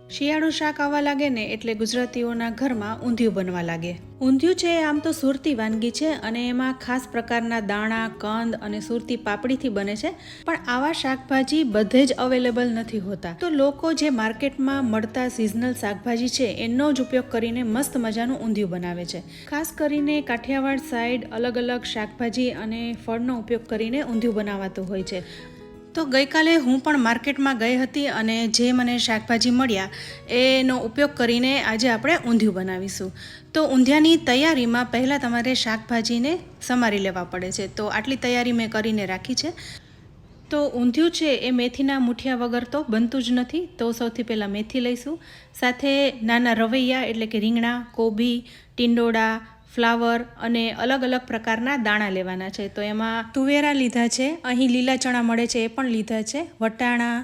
શિયાળુ શાક આવવા લાગે ને એટલે ગુજરાતીઓના ઘરમાં ઊંધિયું બનવા લાગે. ઊંધિયું છે આમ તો સુરતી વાનગી છે અને એમાં ખાસ પ્રકારના દાણા, કંદ અને સુરતી પાપડીથી બને છે. પણ આવા શાકભાજી બધે જ અવેલેબલ નથી હોતા. તો લોકો જે માર્કેટમાં મળતા સિઝનલ શાકભાજી છે એનો જ ઉપયોગ કરીને મસ્ત મજાનું ઊંધિયું બનાવે છે. ખાસ કરીને કાઠિયાવાડ સાઈડ અલગ અલગ શાકભાજી અને ફળનો ઉપયોગ કરીને ઊંધિયું બનાવાતું હોય છે. તો ગઈકાલે હું પણ માર્કેટમાં ગઈ હતી અને જે મને શાકભાજી મળ્યા એનો ઉપયોગ કરીને આજે આપણે ઊંધિયું બનાવીશું. તો ઊંધિયાની તૈયારીમાં પહેલાં તમારે શાકભાજીને સમારી લેવા પડે છે. તો આટલી તૈયારી મેં કરીને રાખી છે. તો ઊંધિયું છે એ મેથીના મૂઠિયા વગર તો બનતું જ નથી. તો સૌથી પહેલાં મેથી લઈશું, સાથે નાના રવૈયા એટલે કે રીંગણા, કોબી, ટીંડોળા, ફ્લાવર અને અલગ અલગ પ્રકારના દાણા લેવાના છે. તો એમાં તુવેરા લીધા છે, અહીં લીલા ચણા મળે છે એ પણ લીધા છે, વટાણા,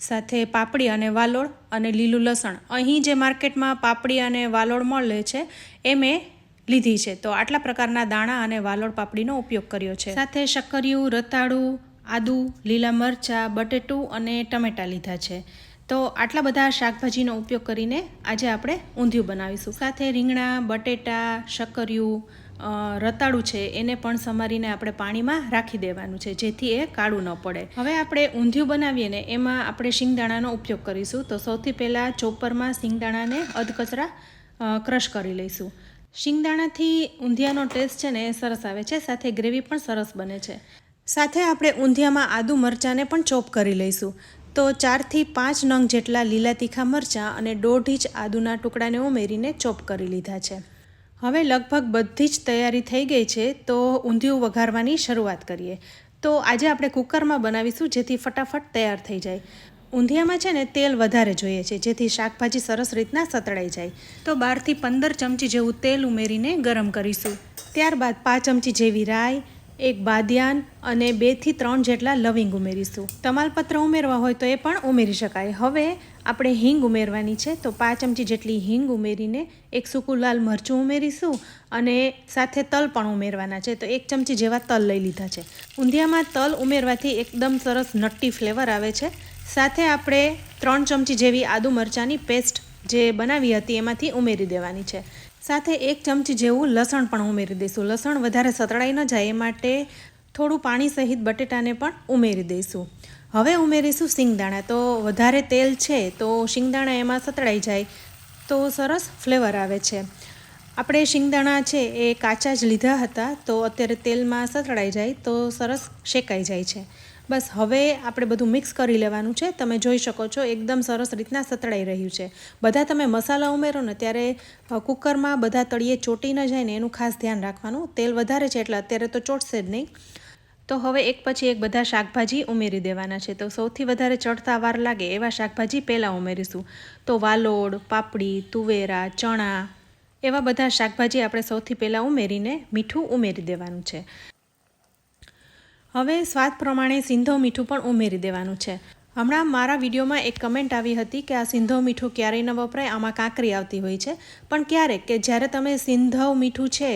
સાથે પાપડી અને વાલોળ અને લીલું લસણ. અહીં જે માર્કેટમાં પાપડી અને વાલોળ મળે છે એ મેં લીધી છે. તો આટલા પ્રકારના દાણા અને વાલોળ પાપડીનો ઉપયોગ કર્યો છે. સાથે શક્કરિયું, રતાળું, આદુ, લીલા મરચાં, બટેટું અને ટમેટાં લીધા છે. તો આટલા બધા શાકભાજીનો ઉપયોગ કરીને આજે આપણે ઊંધિયું બનાવીશું. સાથે રીંગણા, બટેટા, શક્કરિયું, રતાળું છે એને પણ સમારીને આપણે પાણીમાં રાખી દેવાનું છે જેથી એ કાળું ન પડે. હવે આપણે ઊંધિયું બનાવીએ ને એમાં આપણે શિંગદાણાનો ઉપયોગ કરીશું. તો સૌથી પહેલાં ચોપરમાં શિંગદાણાને અધકચરા ક્રશ કરી લઈશું. શિંગદાણાથી ઊંધિયાનો ટેસ્ટ છે ને એ સરસ આવે છે, સાથે ગ્રેવી પણ સરસ બને છે. સાથે આપણે ઊંધિયામાં આદુ મરચાંને પણ ચોપ કરી લઈશું. તો 4 થી 5 નંગ જેટલા લીલા તીખા મરચાં અને 1.5 ઇંચ આદુના ટુકડાને ઉમેરીને ચોપ કરી લીધા છે. હવે લગભગ બધી જ તૈયારી થઈ ગઈ છે. તો ઊંધિયું વઘારવાની શરૂઆત કરીએ. તો આજે આપણે કુકરમાં બનાવીશું જેથી ફટાફટ તૈયાર થઈ જાય. ઊંધિયામાં છે ને તેલ વધારે જોઈએ છે જેથી શાકભાજી સરસ રીતના સતળાઈ જાય. તો 12 થી 15 ચમચી જેવું તેલ ઉમેરીને ગરમ કરીશું. ત્યારબાદ 5 ચમચી જેવી રાઈ, 1 બાદિયાન અને 2 થી 3 જેટલા લવિંગ ઉમેરીશું. તમાલપત્ર ઉમેરવા હોય તો એ પણ ઉમેરી શકાય. હવે આપણે હિંગ ઉમેરવાની છે. તો 5 ચમચી જેટલી હિંગ ઉમેરીને 1 સૂકું લાલ મરચું ઉમેરીશું અને સાથે તલ પણ ઉમેરવાના છે. તો 1 ચમચી જેવા તલ લઈ લીધા છે. ઊંધિયામાં તલ ઉમેરવાથી એકદમ સરસ નટ્ટી ફ્લેવર આવે છે. સાથે આપણે 3 ચમચી જેવી આદુ મરચાંની પેસ્ટ જે બનાવી હતી એમાંથી ઉમેરી દેવાની છે. સાથે 1 ચમચી જેવું લસણ પણ ઉમેરી દઈશું. લસણ વધારે સતળાઈ ન જાય એ માટે થોડું પાણી સહિત બટેટાને પણ ઉમેરી દઈશું. હવે ઉમેરીશું શિંગદાણા. તો વધારે તેલ છે તો શિંગદાણા એમાં સતળાઈ જાય તો સરસ ફ્લેવર આવે છે. આપણે શિંગદાણા છે એ કાચા જ લીધા હતા તો અત્યારે તેલમાં સતળાઈ જાય તો સરસ શેકાઈ જાય છે. બસ હવે આપણે બધું મિક્સ કરી લેવાનું છે. તમે જોઈ શકો છો એકદમ સરસ રીતના સતળાઈ રહ્યું છે. બધા તમે મસાલા ઉમેરો ને ત્યારે કુકરમાં બધા તળિયે ચોટી ન જાય ને એનું ખાસ ધ્યાન રાખવાનું. તેલ વધારે છે એટલે અત્યારે તો ચોટશે જ નહીં. તો હવે એક પછી એક બધા શાકભાજી ઉમેરી દેવાના છે. તો સૌથી વધારે ચડતા વાર લાગે એવા શાકભાજી પહેલાં ઉમેરીશું. તો વાલોળ, પાપડી, તુવેરા, ચણા એવા બધા શાકભાજી આપણે સૌથી પહેલાં ઉમેરીને મીઠું ઉમેરી દેવાનું છે. હવે સ્વાદ પ્રમાણે સિંધવ મીઠું પણ ઉમેરી દેવાનું છે. હમણાં મારા વિડીયોમાં એક કમેન્ટ આવી હતી કે આ સિંધવ મીઠું ક્યારેય ન વપરાય, આમાં કાંકરી આવતી હોય છે. પણ ક્યારેક કે જ્યારે તમે સિંધવ મીઠું છે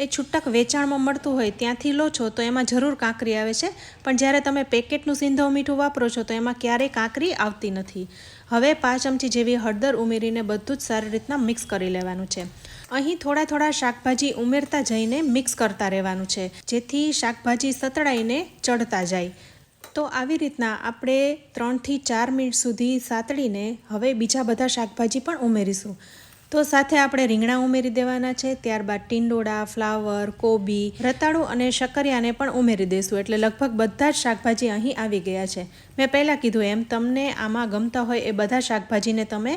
એ છૂટક વેચાણમાં મળતું હોય ત્યાંથી લો છો તો એમાં જરૂર કાંકરી આવે છે. પણ જ્યારે તમે પેકેટનું સિંધવ મીઠું વાપરો છો તો એમાં ક્યારેય કાંકરી આવતી નથી. હવે 5 ચમચી જેવી હળદર ઉમેરીને બધું જ સારી રીતના મિક્સ કરી લેવાનું છે. અહીં થોડા થોડા શાકભાજી ઉમેરતા જઈને મિક્સ કરતા રહેવાનું છે જેથી શાકભાજી સતળાઈને ચડતા જાય. તો આવી રીતના આપણે 3 થી 4 મિનિટ સુધી સાતળીને હવે બીજા બધા શાકભાજી પણ ઉમેરીશું. તો સાથે આપણે રીંગણા ઉમેરી દેવાના છે. ત્યારબાદ ટીંડોળા, ફ્લાવર, કોબી, રતાળું અને શક્કરિયાને પણ ઉમેરી દઈશું. એટલે લગભગ બધા જ શાકભાજી અહીં આવી ગયા છે. મેં પહેલાં કીધું એમ તમને આમાં ગમતા હોય એ બધા શાકભાજીને તમે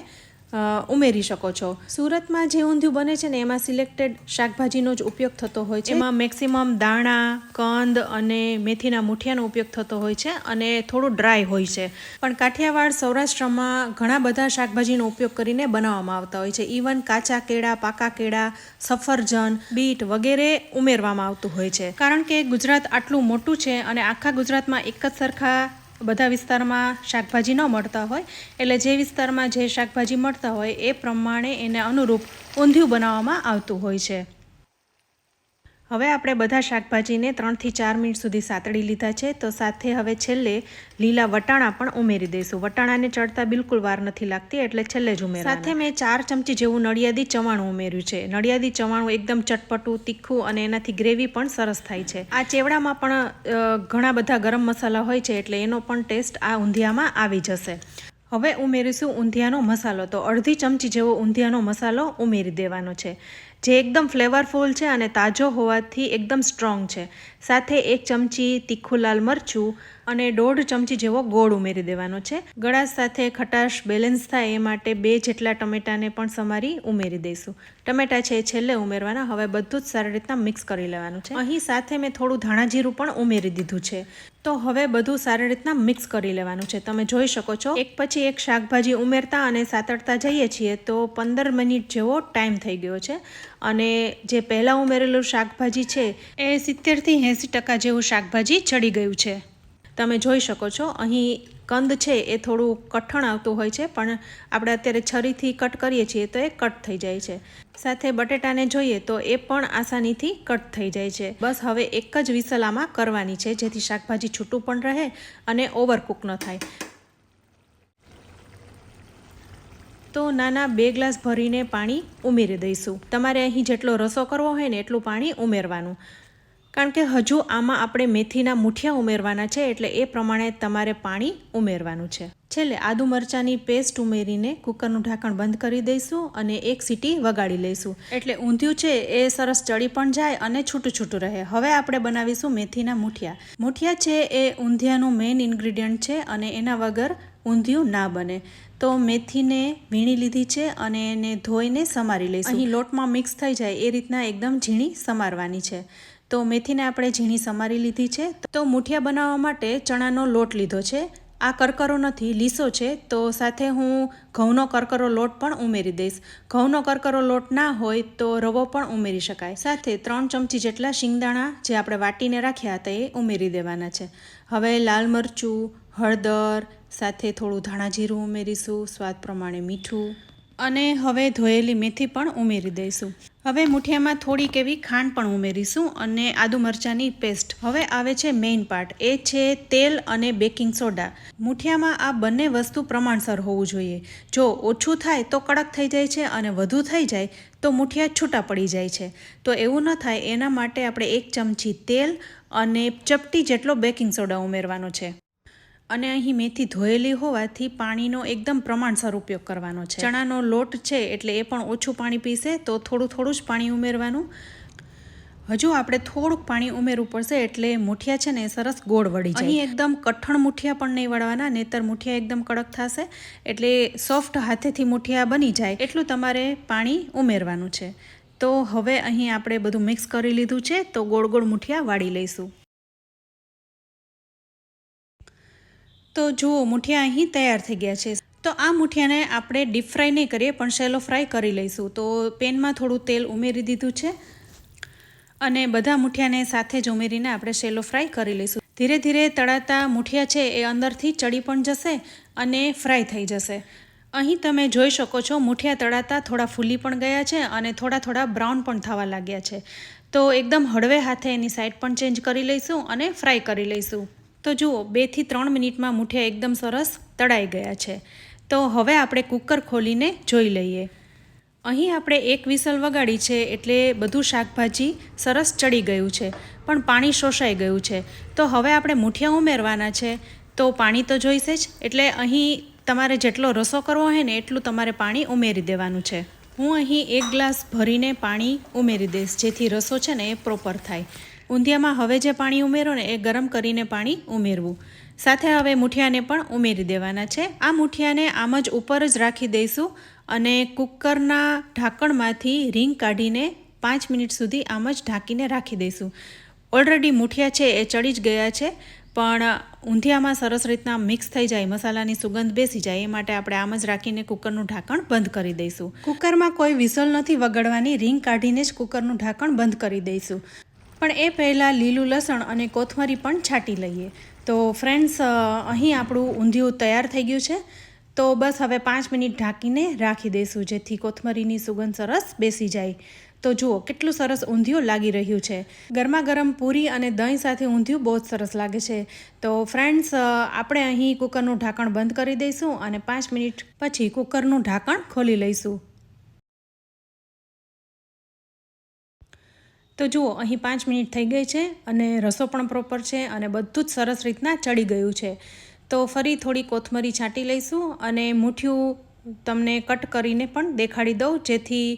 ઉમેરી શકો છો. સુરતમાં જે ઊંધિયું બને છે ને એમાં સિલેક્ટેડ શાકભાજીનો જ ઉપયોગ થતો હોય છે. એમાં મેક્સિમમ દાણા, કંદ અને મેથીના મૂઠિયાનો ઉપયોગ થતો હોય છે અને થોડું ડ્રાય હોય છે. પણ કાઠિયાવાડ, સૌરાષ્ટ્રમાં ઘણા બધા શાકભાજીનો ઉપયોગ કરીને બનાવવામાં આવતા હોય છે. ઇવન કાચા કેળા, પાકા કેળા, સફરજન, બીટ વગેરે ઉમેરવામાં આવતું હોય છે. કારણ કે ગુજરાત આટલું મોટું છે અને આખા ગુજરાતમાં એક જ સરખા બધા વિસ્તારમાં શાકભાજી ન મળતા હોય એટલે જે વિસ્તારમાં જે શાકભાજી મળતા હોય એ પ્રમાણે એને અનુરૂપ ઊંધિયું બનાવવામાં આવતું હોય છે. હવે આપણે બધા શાકભાજીને 3 થી 4 મિનિટ સુધી સાતળી લીધા છે. તો સાથે હવે છેલ્લે લીલા વટાણા પણ ઉમેરી દઈશું. વટાણાને ચડતા બિલકુલ વાર નથી લાગતી, એટલે છેલ્લે જ ઉમેરવાના. સાથે મેં 4 ચમચી જેવું નડિયાદી ચવાણું ઉમેર્યું છે. નડિયાદી ચવાણું એકદમ ચટપટું, તીખું અને એનાથી ગ્રેવી પણ સરસ થાય છે. આ ચેવડામાં પણ ઘણા બધા ગરમ મસાલા હોય છે, એટલે એનો પણ ટેસ્ટ આ ઊંધિયામાં આવી જશે. હવે ઉમેરીશું ઊંધિયાનો મસાલો. તો અડધી ચમચી જેવો ઊંધિયાનો મસાલો ઉમેરી દેવાનો છે, જે એકદમ ફ્લેવરફુલ છે અને તાજો હોવાથી એકદમ સ્ટ્રોંગ છે. સાથે 1 ચમચી તીખું લાલ મરચું અને 1.5 ચમચી જેવો ગોળ ઉમેરી દેવાનો છે. ગળાશ સાથે ખટાશ બેલેન્સ થાય એ માટે 2 જેટલા ટમેટાને પણ સમારી ઉમેરી દઈશું. ટમેટા છે એ છેલ્લે ઉમેરવાના. હવે બધું જ સારી રીતના મિક્સ કરી લેવાનું છે. અહીં સાથે મેં થોડું ધાણા જીરું પણ ઉમેરી દીધું છે. તો હવે બધું સારી રીતના મિક્સ કરી લેવાનું છે. તમે જોઈ શકો છો, એક પછી એક શાકભાજી ઉમેરતા અને સાતળતા જઈએ છીએ તો 15 મિનિટ જેવો ટાઈમ થઈ ગયો છે. અને જે પહેલાં ઉમેરેલું શાકભાજી છે એ 70થી 80% જેવું શાકભાજી ચડી ગયું છે. તમે જોઈ શકો છો, અહીં કંદ છે એ થોડું કઠણ આવતું હોય છે, પણ આપણે અત્યારે છરીથી કટ કરીએ છીએ તો એ કટ થઈ જાય છે. સાથે બટેટાને જોઈએ તો એ પણ આસાનીથી કટ થઈ જાય છે. બસ હવે એક જ વિસલ આમાં કરવાની છે, જેથી શાકભાજી છૂટું પણ રહે અને ઓવરકુક ન થાય. તો નાના 2 ગ્લાસ ભરીને પાણી ઉમેરી દઈશું. તમારે અહીં જેટલો રસો કરવો હોય ને એટલું પાણી ઉમેરવાનું, કારણ કે હજુ આમાં આપણે મેથીના મૂઠિયા ઉમેરવાના છે, એટલે એ પ્રમાણે તમારે પાણી ઉમેરવાનું છે. છેલ્લે આદુ મરચાંની પેસ્ટ ઉમેરીને કુકરનું ઢાંકણ બંધ કરી દઈશું અને 1 સીટી વગાડી લઈશું, એટલે ઊંધિયું છે એ સરસ ચડી પણ જાય અને છૂટું છૂટું રહે. હવે આપણે બનાવીશું મેથીના મૂઠિયા. મૂઠિયા છે એ ઊંધિયાનું મેઇન ઇન્ગ્રીડિયન્ટ છે અને એના વગર ઊંધિયું ના બને. તો મેથીને વીણી લીધી છે અને એને ધોઈને સમારી લઈશું. અહીં લોટમાં મિક્સ થઈ જાય એ રીતના એકદમ ઝીણી સમારવાની છે. તો મેથીને આપણે ઝીણી સમારી લીધી છે. તો મૂઠિયા બનાવવા માટે ચણાનો લોટ લીધો છે. આ કરકરો નથી, લીસો છે. તો સાથે હું ઘઉંનો કરકરો લોટ પણ ઉમેરી દઈશ. ઘઉંનો કરકરો લોટ ના હોય તો રવો પણ ઉમેરી શકાય. સાથે 3 ચમચી જેટલા શિંગદાણા જે આપણે વાટીને રાખ્યા હતા એ ઉમેરી દેવાના છે. હવે લાલ મરચું, હળદર, સાથે થોડું ધાણા જીરું ઉમેરીશું, સ્વાદ પ્રમાણે મીઠું, અને હવે ધોયેલી મેથી પણ ઉમેરી દઈશું. હવે મૂઠિયામાં થોડીક એવી ખાંડ પણ ઉમેરીશું અને આદુ મરચાંની પેસ્ટ. હવે આવે છે મેઇન પાર્ટ, એ છે તેલ અને બેકિંગ સોડા. મૂઠિયામાં આ બંને વસ્તુ પ્રમાણસર હોવું જોઈએ. જો ઓછું થાય તો કડક થઈ જાય છે અને વધુ થઈ જાય તો મૂઠિયા છૂટા પડી જાય છે. તો એવું ન થાય એના માટે આપણે 1 ચમચી તેલ અને ચપટી જેટલો બેકિંગ સોડા ઉમેરવાનો છે. અને અહીં મેથી ધોયેલી હોવાથી પાણીનો એકદમ પ્રમાણસર ઉપયોગ કરવાનો છે. ચણાનો લોટ છે એટલે એ પણ ઓછું પાણી પીશે, તો થોડું થોડું જ પાણી ઉમેરવાનું. હજુ આપણે થોડુંક પાણી ઉમેરવું પડશે એટલે મૂઠિયા છે ને સરસ ગોળ વળી જાય. અહીં એકદમ કઠણ મૂઠિયા પણ નહીં વળવાના, નહીંતર મૂઠિયા એકદમ કડક થશે. એટલે સોફ્ટ હાથેથી મૂઠિયા બની જાય એટલું તમારે પાણી ઉમેરવાનું છે. તો હવે અહીં આપણે બધું મિક્સ કરી લીધું છે, તો ગોળ ગોળ મૂઠિયા વાળી લઈશું. તો જુઓ, મૂઠિયા અહીં તૈયાર થઈ ગયા છે. તો આ મૂઠિયાને આપણે ડીપ ફ્રાય નહીં કરીએ, પણ શેલો ફ્રાય કરી લઈશું. તો પેનમાં થોડું તેલ ઉમેરી દીધું છે અને બધા મૂઠિયાને સાથે જ ઉમેરીને આપણે શેલો ફ્રાય કરી લઈશું. ધીરે ધીરે તળાતા મૂઠિયા છે એ અંદરથી ચડી પણ જશે અને ફ્રાય થઈ જશે. અહીં તમે જોઈ શકો છો, મૂઠિયા તળાતા થોડા ફૂલી પણ ગયા છે અને થોડા થોડા બ્રાઉન પણ થવા લાગ્યા છે. તો એકદમ હળવે હાથે એની સાઈડ પણ ચેન્જ કરી લઈશું અને ફ્રાય કરી લઈશું. તો જુઓ, 2 થી 3 મિનિટમાં મૂઠિયા એકદમ સરસ તળાઈ ગયા છે. તો હવે આપણે કુકર ખોલીને જોઈ લઈએ. અહીં આપણે 1 વિસલ વગાડી છે એટલે બધું શાકભાજી સરસ ચડી ગયું છે, પણ પાણી શોષાઈ ગયું છે. તો હવે આપણે મૂઠિયા ઉમેરવાના છે, તો પાણી તો જોઈશે જ. એટલે અહીં તમારે જેટલો રસો કરવો હોય ને એટલું તમારે પાણી ઉમેરી દેવાનું છે. હું અહીં 1 ગ્લાસ ભરીને પાણી ઉમેરી દઈશ, જેથી રસો છે ને એ પ્રોપર થાય. ઊંધિયામાં હવે જે પાણી ઉમેરો ને એ ગરમ કરીને પાણી ઉમેરવું. સાથે હવે મૂઠિયાને પણ ઉમેરી દેવાના છે. આ મૂઠિયાને આમ જ ઉપર જ રાખી દઈશું અને કુકરના ઢાંકણમાંથી રીંગ કાઢીને 5 મિનિટ સુધી આમ જ ઢાંકીને રાખી દઈશું. ઓલરેડી મૂઠિયા છે એ ચડી જ ગયા છે, પણ ઊંધિયામાં સરસ રીતના મિક્સ થઈ જાય, મસાલાની સુગંધ બેસી જાય, એ માટે આપણે આમ જ રાખીને કુકરનું ઢાંકણ બંધ કરી દઈશું. કુકરમાં કોઈ વિસલ નથી વગાડવાની, રીંગ કાઢીને જ કુકરનું ઢાંકણ બંધ કરી દઈશું. પણ એ પહેલાં લીલું લસણ અને કોથમરી પણ છાંટી લઈએ. તો ફ્રેન્ડ્સ, અહીં આપણું ઊંધિયું તૈયાર થઈ ગયું છે. તો બસ હવે 5 મિનિટ ઢાંકીને રાખી દઈશું, જેથી કોથમરીની સુગંધ સરસ બેસી જાય. તો જુઓ કેટલું સરસ ઊંધિયું લાગી રહ્યું છે. ગરમા ગરમ પૂરી અને દહીં સાથે ઊંધિયું બહુ જ સરસ લાગે છે. તો ફ્રેન્ડ્સ, આપણે અહીં કુકરનું ઢાંકણ બંધ કરી દઈશું અને 5 મિનિટ પછી કુકરનું ઢાંકણ ખોલી લઈશું. તો જુઓ અહીં 5 મિનિટ થઈ ગઈ છે અને રસો પણ પ્રોપર છે અને બધું જ સરસ રીતના ચડી ગયું છે. તો ફરી થોડી કોથમરી છાંટી લઈશું અને મૂઠિયું તમને કટ કરીને પણ દેખાડી દઉં, જેથી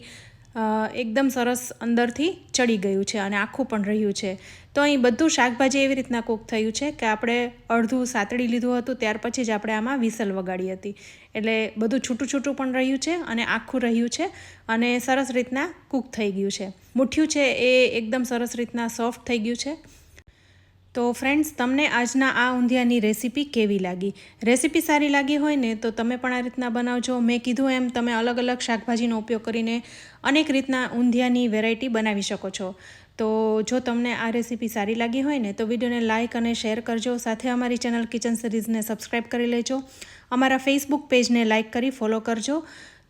એકદમ સરસ અંદરથી ચડી ગયું છે અને આખું પણ રહ્યું છે. તો અહીં બધું શાકભાજી એવી રીતના કૂક થયું છે કે આપણે અડધું સાતળી લીધું હતું, ત્યાર પછી જ આપણે આમાં વિસલ વગાડી હતી. એટલે બધું છૂટું છૂટું પણ રહ્યું છે અને આખું રહ્યું છે અને સરસ રીતના કૂક થઈ ગયું છે. મૂઠિયું છે એ એકદમ સરસ રીતના સોફ્ટ થઈ ગયું છે. તો ફ્રેન્ડ્સ, તમને આજના આ ઊંધિયાની રેસીપી કેવી લાગી? રેસીપી સારી લાગી હોય ને તો તમે પણ આ રીતના બનાવજો. મેં કીધું એમ તમે અલગ અલગ શાકભાજીનો ઉપયોગ કરીને અનેક રીતના ઊંધિયાની વેરાયટી બનાવી શકો છો. તો જો તમને આ રેસીપી સારી લાગી હોય ને તો વિડીયોને લાઇક અને શેર કરજો. સાથે અમારી ચેનલ કિચન સિરીઝને સબસ્ક્રાઈબ કરી લેજો. અમારા ફેસબુક પેજને લાઇક કરી ફોલો કરજો.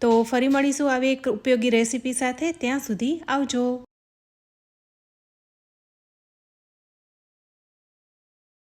તો ફરી મળીશું આવી એક ઉપયોગી રેસીપી સાથે. ત્યાં સુધી આવજો.